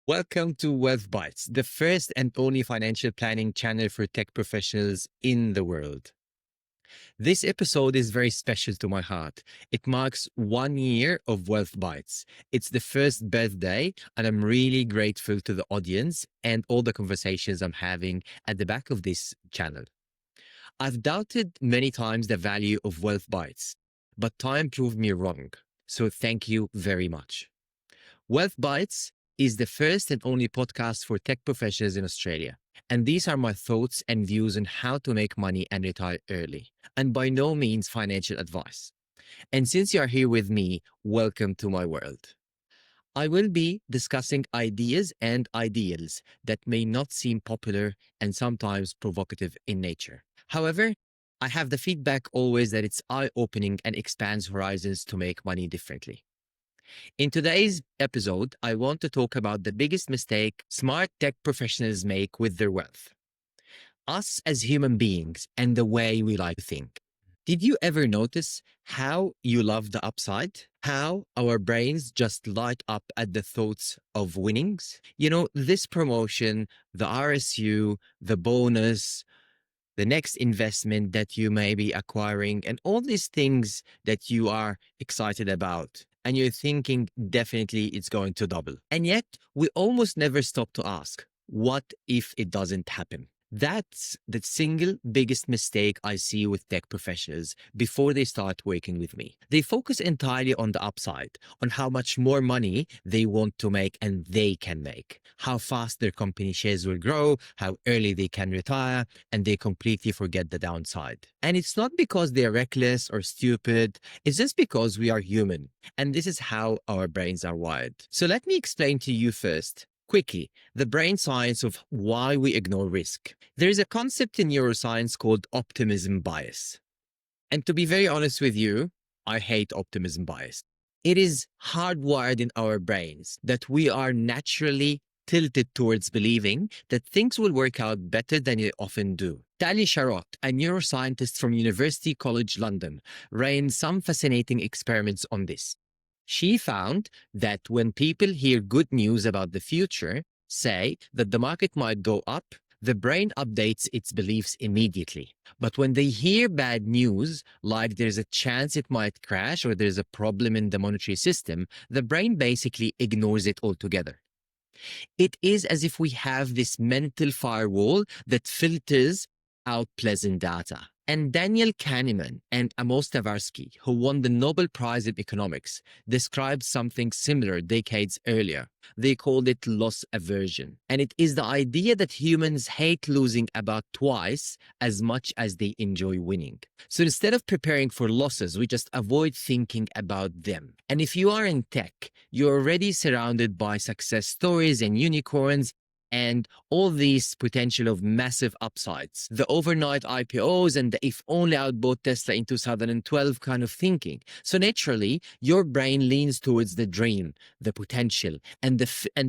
Welcome to Wealth Bytes, the first and only financial planning channel for tech professionals in the world. This episode is very special to my heart. It marks 1 year of Wealth Bytes. It's the first birthday, and I'm really grateful to the audience and all the conversations I'm having at the back of this channel. I've doubted many times the value of Wealth Bytes, but time proved me wrong. So thank you very much. Wealth Bytes is the first and only podcast for tech professionals in Australia. And these are my thoughts and views on how to make money and retire early. And by no means financial advice. And since you are here with me, welcome to my world. I will be discussing ideas and ideals that may not seem popular and sometimes provocative in nature. However, I have the feedback always that it's eye-opening and expands horizons to make money differently. In today's episode, I want to talk about the biggest mistake smart tech professionals make with their wealth. Us as human beings and the way we like to think. Did you ever notice how you love the upside? How our brains just light up at the thoughts of winnings? You know, this promotion, the RSU, the bonus, the next investment that you may be acquiring, and all these things that you are excited about. And you're thinking definitely it's going to double. And yet we almost never stop to ask, what if it doesn't happen? That's the single biggest mistake I see with tech professionals before they start working with me. They focus entirely on the upside, on how much more money they want to make and they can make, how fast their company shares will grow, how early they can retire, and they completely forget the downside. And it's not because they're reckless or stupid, it's just because we are human. And this is how our brains are wired. So let me explain to you first, quickly, the brain science of why we ignore risk. There is a concept in neuroscience called optimism bias. And to be very honest with you, I hate optimism bias. It is hardwired in our brains that we are naturally tilted towards believing that things will work out better than they often do. Tali Sharot, a neuroscientist from University College London, ran some fascinating experiments on this. She found that when people hear good news about the future, say that the market might go up, the brain updates its beliefs immediately. But when they hear bad news, like there's a chance it might crash or there's a problem in the monetary system, the brain basically ignores it altogether. It is as if we have this mental firewall that filters out pleasant data. And Daniel Kahneman and Amos Tversky, who won the Nobel Prize in Economics, described something similar decades earlier. They called it loss aversion. And it is the idea that humans hate losing about twice as much as they enjoy winning. So instead of preparing for losses, we just avoid thinking about them. And if you are in tech, you're already surrounded by success stories and unicorns and all these potential of massive upsides. The overnight IPOs and the if only I bought Tesla in 2012 kind of thinking. So naturally, your brain leans towards the dream, the potential, and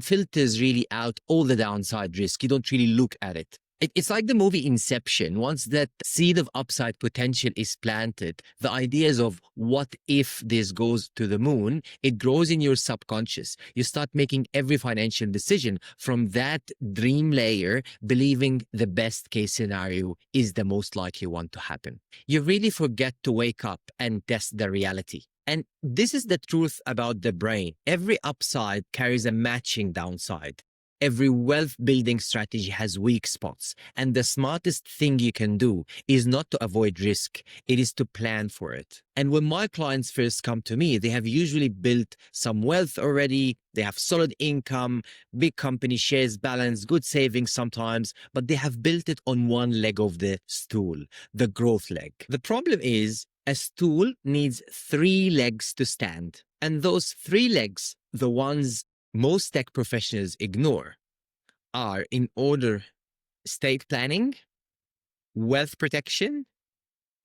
filters really out all the downside risk. You don't really look at it. It's like the movie Inception. Once that seed of upside potential is planted, the ideas of what if this goes to the moon, it grows in your subconscious. You start making every financial decision from that dream layer, believing the best case scenario is the most likely one to happen. You really forget to wake up and test the reality. And this is the truth about the brain. Every upside carries a matching downside. Every wealth building strategy has weak spots, and the smartest thing you can do is not to avoid risk, it is to plan for it. And when my clients first come to me, they have usually built some wealth already, they have solid income, big company shares balance, good savings sometimes, but they have built it on one leg of the stool, the growth leg. The problem is, a stool needs 3 legs to stand, and those 3 legs, the ones most tech professionals ignore, are in order: estate planning, wealth protection,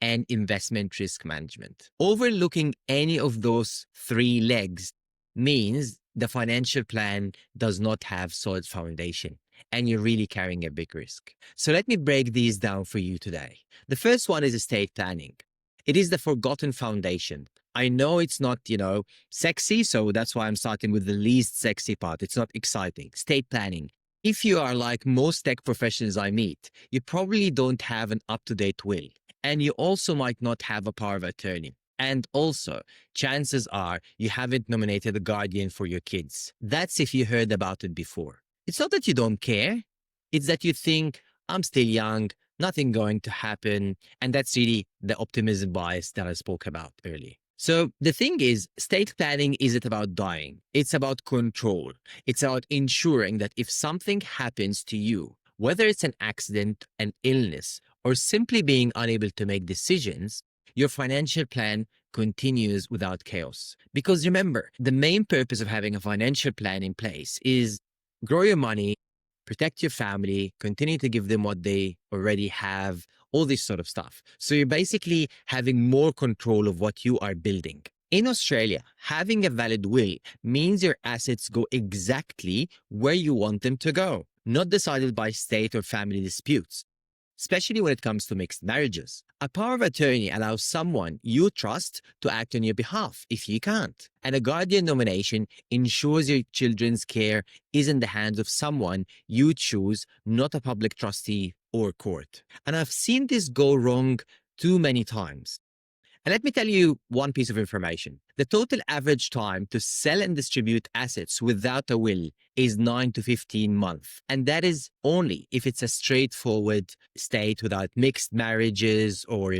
and investment risk management. Overlooking any of those 3 legs means the financial plan does not have solid foundation and you're really carrying a big risk. So let me break these down for you today. The first one is estate planning. It is the forgotten foundation. I know it's not, sexy. So that's why I'm starting with the least sexy part. It's not exciting. Estate planning. If you are like most tech professionals I meet, you probably don't have an up to date will. And you also might not have a power of attorney. And also, chances are you haven't nominated a guardian for your kids. That's if you heard about it before. It's not that you don't care, it's that you think, I'm still young, nothing going to happen. And that's really the optimism bias that I spoke about earlier. So the thing is, estate planning isn't about dying. It's about control. It's about ensuring that if something happens to you, whether it's an accident, an illness, or simply being unable to make decisions, your financial plan continues without chaos. Because remember, the main purpose of having a financial plan in place is grow your money, protect your family, continue to give them what they already have, all this sort of stuff. So you're basically having more control of what you are building. In Australia, having a valid will means your assets go exactly where you want them to go, not decided by state or family disputes, especially when it comes to mixed marriages. A power of attorney allows someone you trust to act on your behalf if you can't. And a guardian nomination ensures your children's care is in the hands of someone you choose, not a public trustee or court. And I've seen this go wrong too many times. And let me tell you one piece of information. The total average time to sell and distribute assets without a will is 9 to 15 months. And that is only if it's a straightforward state without mixed marriages or,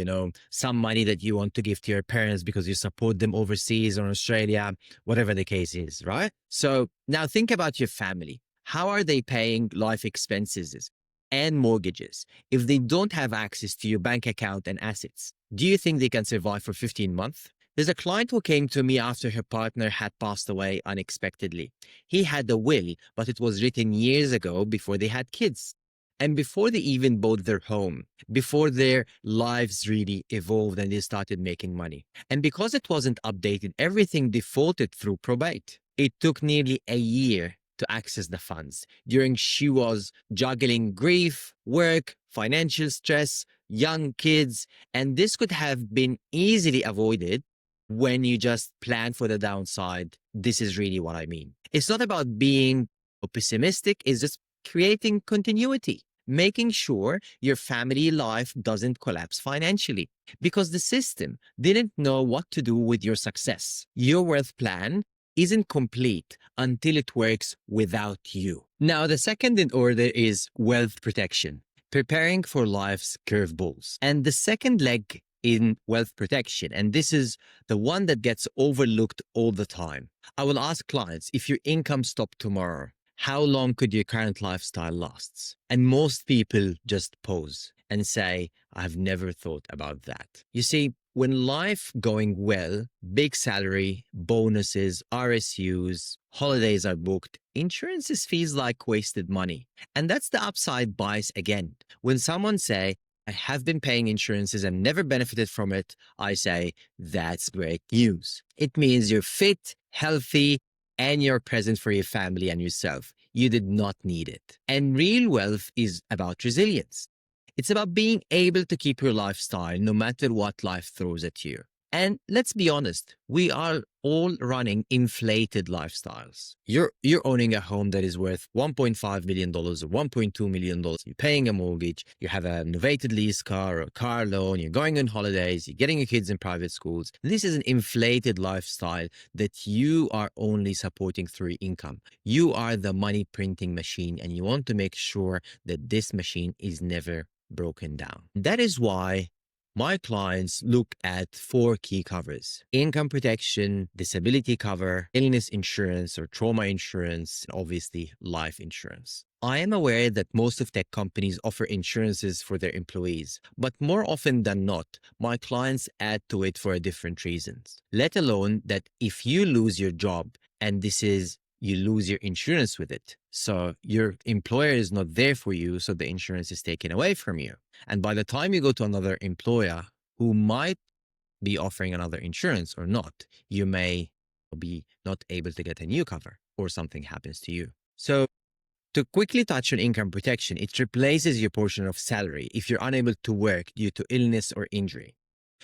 some money that you want to give to your parents because you support them overseas or in Australia, whatever the case is, right? So now think about your family. How are they paying life expenses and mortgages if they don't have access to your bank account and assets? Do you think they can survive for 15 months? There's a client who came to me after her partner had passed away unexpectedly. He had a will, but it was written years ago before they had kids. And before they even bought their home, before their lives really evolved and they started making money. And because it wasn't updated, everything defaulted through probate. It took nearly a year to access the funds during she was juggling grief, work, financial stress, young kids, and this could have been easily avoided when you just plan for the downside. This is really what I mean. It's not about being pessimistic, it's just creating continuity, making sure your family life doesn't collapse financially because the system didn't know what to do with your success. Your wealth plan isn't complete until it works without you. Now, the second in order is wealth protection, preparing for life's curveballs. And the second leg in wealth protection, and this is the one that gets overlooked all the time. I will ask clients, if your income stopped tomorrow, how long could your current lifestyle last? And most people just pause and say, I've never thought about that. You see, when life going well, big salary, bonuses, RSUs, holidays are booked, insurances feels like wasted money. And that's the upside bias again. When someone say, I have been paying insurances and never benefited from it, I say, that's great news. It means you're fit, healthy, and you're present for your family and yourself. You did not need it. And real wealth is about resilience. It's about being able to keep your lifestyle no matter what life throws at you. And let's be honest, we are all running inflated lifestyles. You're owning a home that is worth $1.5 million or $1.2 million. You're paying a mortgage. You have a novated lease car or a car loan. You're going on holidays. You're getting your kids in private schools. This is an inflated lifestyle that you are only supporting through income. You are the money printing machine, and you want to make sure that this machine is never broken down. That is why my clients look at 4 key covers: income protection, disability cover, illness insurance or trauma insurance, and obviously life insurance. I am aware that most of tech companies offer insurances for their employees, but more often than not, my clients add to it for different reasons. Let alone that if you lose your job, and you lose your insurance with it. So your employer is not there for you, so the insurance is taken away from you. And by the time you go to another employer who might be offering another insurance or not, you may be not able to get a new cover or something happens to you. So to quickly touch on income protection, it replaces your portion of salary if you're unable to work due to illness or injury.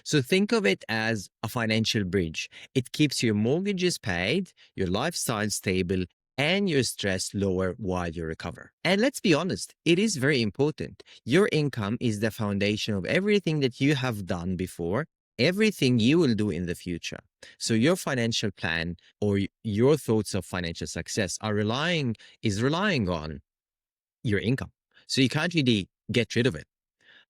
So think of it as a financial bridge. It keeps your mortgages paid, your lifestyle stable, and your stress lower while you recover. And let's be honest, it is very important. Your income is the foundation of everything that you have done before, everything you will do in the future. So your financial plan or your thoughts of financial success is relying on your income. So you can't really get rid of it.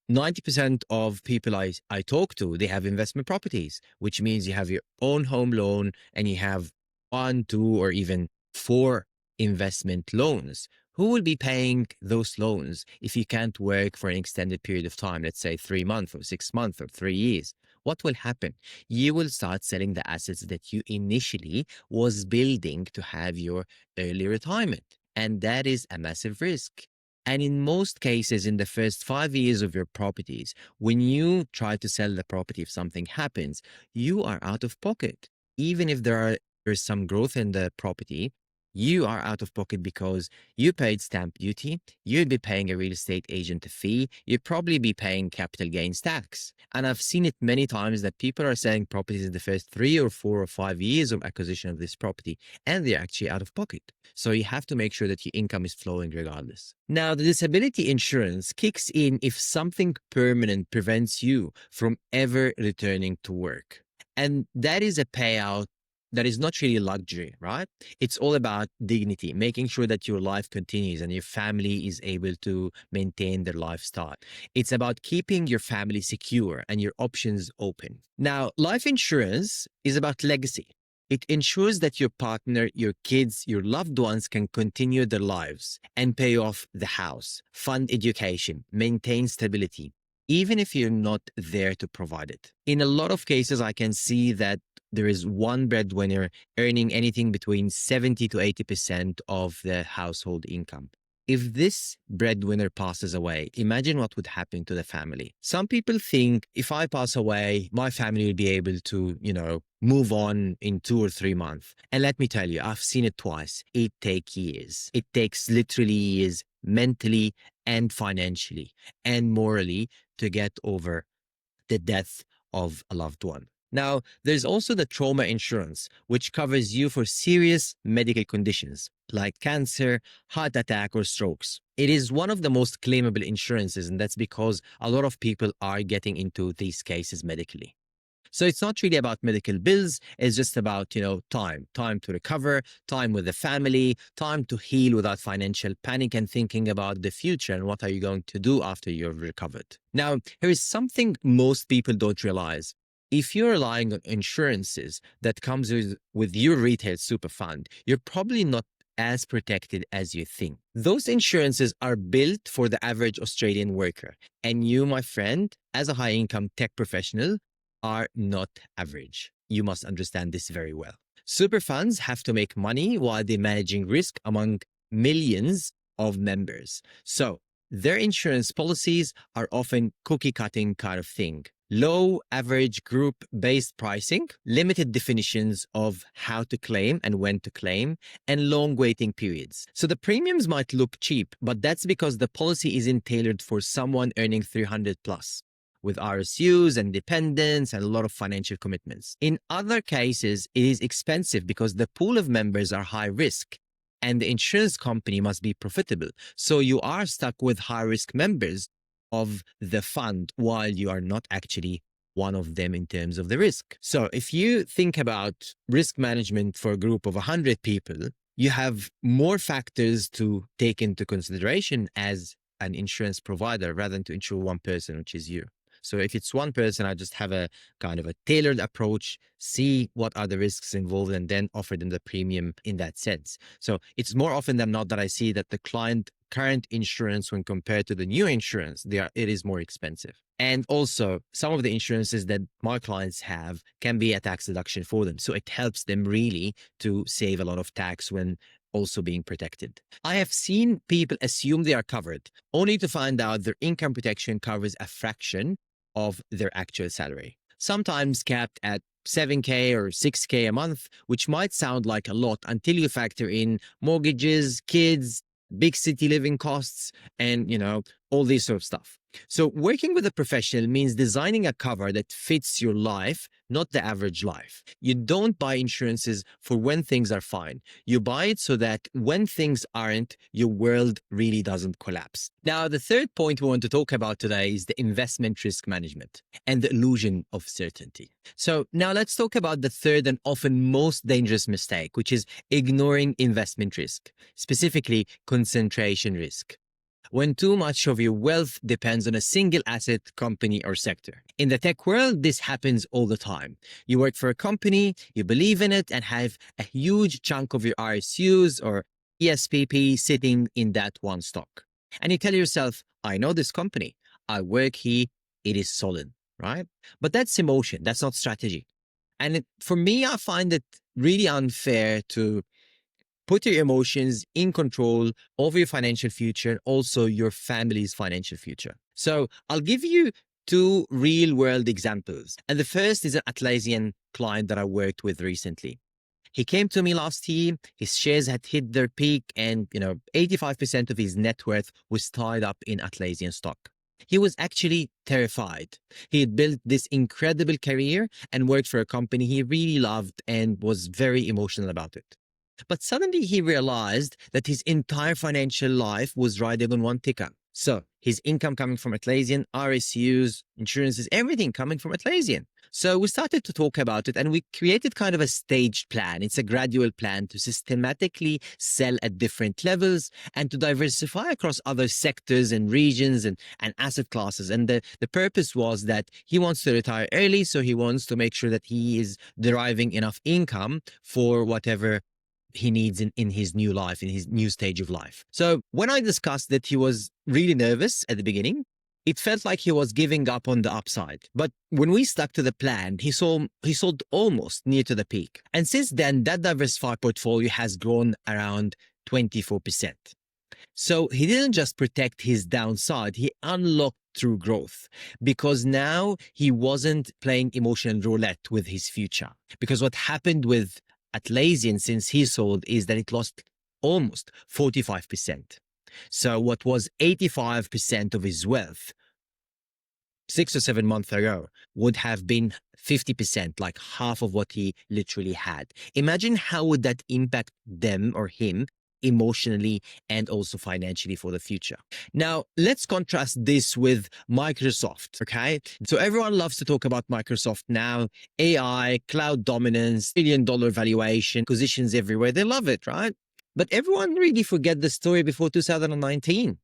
90% of people I talk to, they have investment properties, which means you have your own home loan and you have one, two, or even four investment loans. Who will be paying those loans if you can't work for an extended period of time, let's say 3 months or 6 months or 3 years? What will happen? You will start selling the assets that you initially was building to have your early retirement. And that is a massive risk. And in most cases, in the first 5 years of your properties, when you try to sell the property, if something happens, you are out of pocket. Even if there's some growth in the property, you are out of pocket because you paid stamp duty, you'd be paying a real estate agent a fee, you'd probably be paying capital gains tax. And I've seen it many times that people are selling properties in the first 3 or 4 or 5 years of acquisition of this property, and they're actually out of pocket. So you have to make sure that your income is flowing regardless. Now, the disability insurance kicks in if something permanent prevents you from ever returning to work. And that is a payout that is not really luxury, right? It's all about dignity, making sure that your life continues and your family is able to maintain their lifestyle. It's about keeping your family secure and your options open. Now, life insurance is about legacy. It ensures that your partner, your kids, your loved ones can continue their lives and pay off the house, fund education, maintain stability, even if you're not there to provide it. In a lot of cases, I can see that there is one breadwinner earning anything between 70 to 80% of the household income. If this breadwinner passes away, imagine what would happen to the family. Some people think if I pass away, my family will be able to, move on in 2 or 3 months. And let me tell you, I've seen it twice. It takes years. It takes literally years, mentally and financially and morally, to get over the death of a loved one. Now, there's also the trauma insurance, which covers you for serious medical conditions like cancer, heart attack, or strokes. It is one of the most claimable insurances, and that's because a lot of people are getting into these cases medically. So it's not really about medical bills. It's just about, time to recover, time with the family, time to heal without financial panic and thinking about the future and what are you going to do after you've recovered. Now, here is something most people don't realize. If you're relying on insurances that comes with your retail super fund, you're probably not as protected as you think. Those insurances are built for the average Australian worker. And you, my friend, as a high income tech professional, are not average. You must understand this very well. Super funds have to make money while they're managing risk among millions of members. So their insurance policies are often cookie cutting kind of thing. Low average group based pricing, limited definitions of how to claim and when to claim, and long waiting periods. So the premiums might look cheap, but that's because the policy isn't tailored for someone earning 300 plus, with RSUs and dependents and a lot of financial commitments. In other cases, it is expensive because the pool of members are high risk and the insurance company must be profitable. So you are stuck with high risk members of the fund while you are not actually one of them in terms of the risk. So if you think about risk management for a group of 100 people, you have more factors to take into consideration as an insurance provider rather than to insure one person, which is you. So if it's one person, I just have a kind of a tailored approach, see what are the risks involved, and then offer them the premium in that sense. So it's more often than not that I see that the client current insurance, when compared to the new insurance, it is more expensive. And also, some of the insurances that my clients have can be a tax deduction for them. So it helps them really to save a lot of tax when also being protected. I have seen people assume they are covered, only to find out their income protection covers a fraction of their actual salary, sometimes capped at 7K or 6K a month, which might sound like a lot until you factor in mortgages, kids, big city living costs, and all this sort of stuff. So, working with a professional means designing a cover that fits your life, not the average life. You don't buy insurances for when things are fine. You buy it so that when things aren't, your world really doesn't collapse. Now, the third point we want to talk about today is the investment risk management and the illusion of certainty. So, now let's talk about the third and often most dangerous mistake, which is ignoring investment risk, specifically concentration risk, when too much of your wealth depends on a single asset, company, or sector. In the tech world, this happens all the time. You work for a company, you believe in it, and have a huge chunk of your RSUs or ESPP sitting in that one stock. And you tell yourself, I know this company, I work here, it is solid, right? But that's emotion, that's not strategy. And for me, I find it really unfair to put your emotions in control of your financial future, also your family's financial future. So I'll give you two real world examples. And the first is an Atlassian client that I worked with recently. He came to me last year, his shares had hit their peak, and 85% of his net worth was tied up in Atlassian stock. He was actually terrified. He had built this incredible career and worked for a company he really loved and was very emotional about it. But suddenly he realized that his entire financial life was riding on one ticker. So his income coming from Atlassian, RSUs, insurances, everything coming from Atlassian. So we started to talk about it and we created kind of a staged plan. It's a gradual plan to systematically sell at different levels and to diversify across other sectors and regions and asset classes. And the purpose was that he wants to retire early, so he wants to make sure that he is deriving enough income for whatever he needs in his new life, in his new stage of life. So when I discussed that he was really nervous at the beginning, it felt like he was giving up on the upside. But when we stuck to the plan, he sold almost near to the peak. And since then, that diversified portfolio has grown around 24%. So he didn't just protect his downside, he unlocked through growth, because now he wasn't playing emotional roulette with his future. Because what happened with Atlassian since he sold is that it lost almost 45%. So what was 85% of his wealth 6 or 7 months ago would have been 50%, like half of what he literally had. Imagine how would that impact them or him emotionally and also financially for the future. Now, let's contrast this with Microsoft, okay? So everyone loves to talk about Microsoft now, AI, cloud dominance, $1 billion valuation, acquisitions everywhere. They love it, right? But everyone really forget the story before 2019.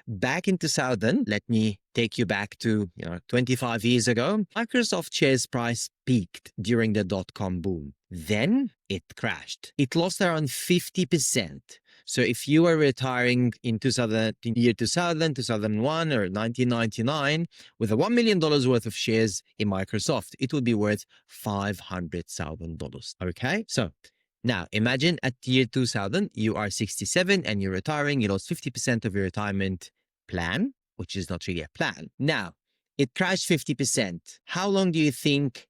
Back in 2000, let me take you back to 25 years ago, Microsoft shares price peaked during the dot-com boom. Then it crashed. It lost around 50%. So if you were retiring in 2000, 2001, or 1999 with a $1 million worth of shares in Microsoft, it would be worth $500,000. Okay? So now, imagine at year 2000, you are 67 and you're retiring. You lost 50% of your retirement plan, which is not really a plan. Now, it crashed 50%. How long do you think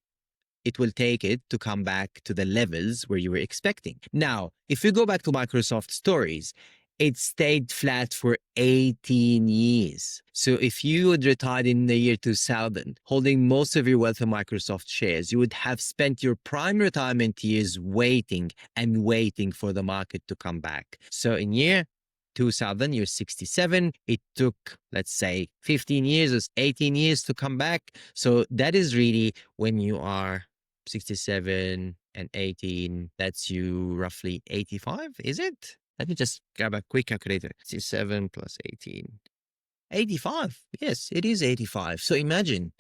it will take it to come back to the levels where you were expecting? Now, if we go back to Microsoft stories, it stayed flat for 18 years. So if you had retired in the year 2000, holding most of your wealth in Microsoft shares, you would have spent your prime retirement years waiting and waiting for the market to come back. So in year 2000, you're 67. It took, let's say, 15 years or 18 years to come back. So that is really when you are 67 and 18, that's you roughly 85, is it? Let me just grab a quick calculator. 67 plus 18. 85. Yes, it is 85. So imagine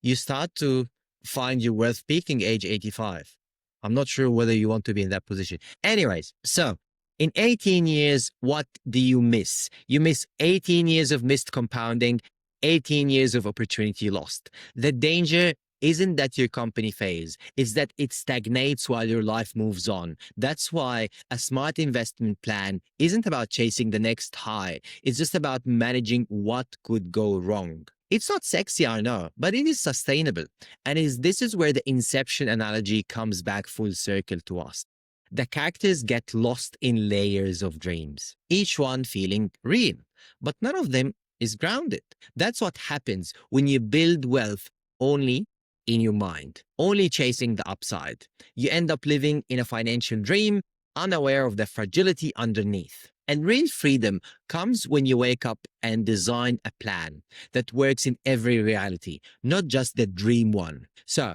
you start to find your wealth peaking age 85. I'm not sure whether you want to be in that position. Anyways, so in 18 years, what do you miss? You miss 18 years of missed compounding, 18 years of opportunity lost. The danger isn't that your company fails, it's that it stagnates while your life moves on. That's why a smart investment plan isn't about chasing the next high. It's just about managing what could go wrong. It's not sexy, I know, but it is sustainable. And this is where the Inception analogy comes back full circle to us. The characters get lost in layers of dreams, each one feeling real, but none of them is grounded. That's what happens when you build wealth only in your mind, only chasing the upside. You end up living in a financial dream, unaware of the fragility underneath. And real freedom comes when you wake up and design a plan that works in every reality, not just the dream one. So,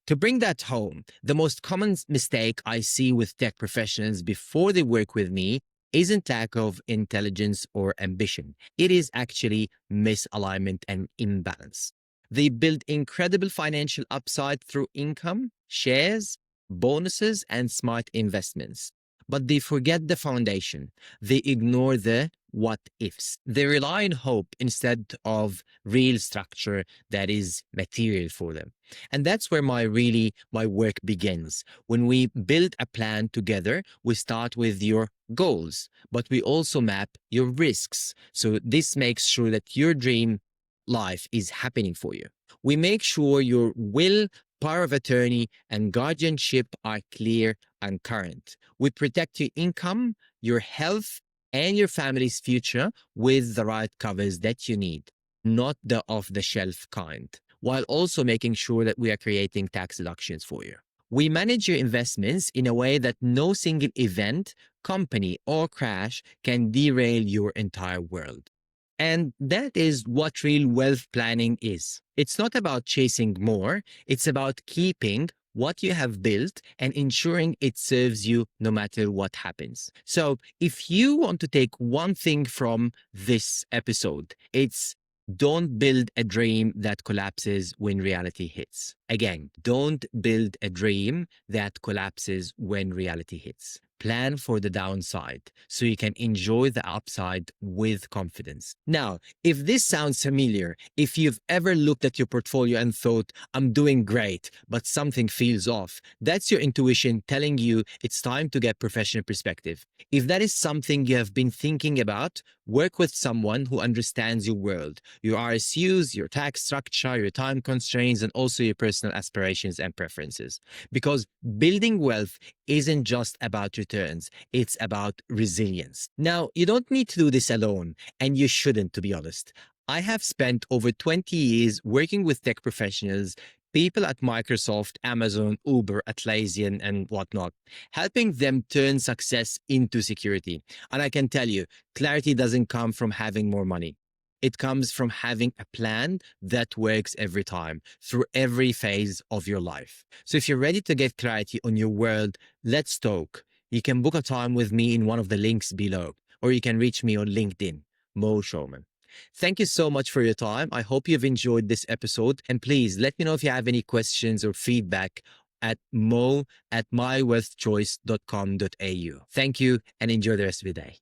to bring that home, the most common mistake I see with tech professionals before they work with me isn't lack of intelligence or ambition. It is actually misalignment and imbalance. They build incredible financial upside through income, shares, bonuses, and smart investments. But they forget the foundation. They ignore the what ifs. They rely on hope instead of real structure that is material for them. And that's where my work begins. When we build a plan together, we start with your goals, but we also map your risks. So this makes sure that your dream life is happening for you. We make sure your will, power of attorney, and guardianship are clear and current. We protect your income, your health, and your family's future with the right covers that you need, not the off the shelf kind, while also making sure that we are creating tax deductions for you. We manage your investments in a way that no single event, company, or crash can derail your entire world. And that is what real wealth planning is. It's not about chasing more, it's about keeping what you have built and ensuring it serves you no matter what happens. So, if you want to take one thing from this episode, it's don't build a dream that collapses when reality hits. Again, don't build a dream that collapses when reality hits. Plan for the downside so you can enjoy the upside with confidence. Now, if this sounds familiar, if you've ever looked at your portfolio and thought, I'm doing great, but something feels off, that's your intuition telling you it's time to get professional perspective. If that is something you have been thinking about, work with someone who understands your world, your RSUs, your tax structure, your time constraints, and also your personal aspirations and preferences. Because building wealth isn't just about returns, it's about resilience. Now, you don't need to do this alone, and you shouldn't, to be honest. I have spent over 20 years working with tech professionals, people at Microsoft, Amazon, Uber, Atlassian, and whatnot, helping them turn success into security. And I can tell you, clarity doesn't come from having more money. It comes from having a plan that works every time, through every phase of your life. So if you're ready to get clarity on your world, let's talk. You can book a time with me in one of the links below, or you can reach me on LinkedIn, Mo Showman. Thank you so much for your time. I hope you've enjoyed this episode. And please let me know if you have any questions or feedback at mo@mywealthchoice.com.au. Thank you and enjoy the rest of your day.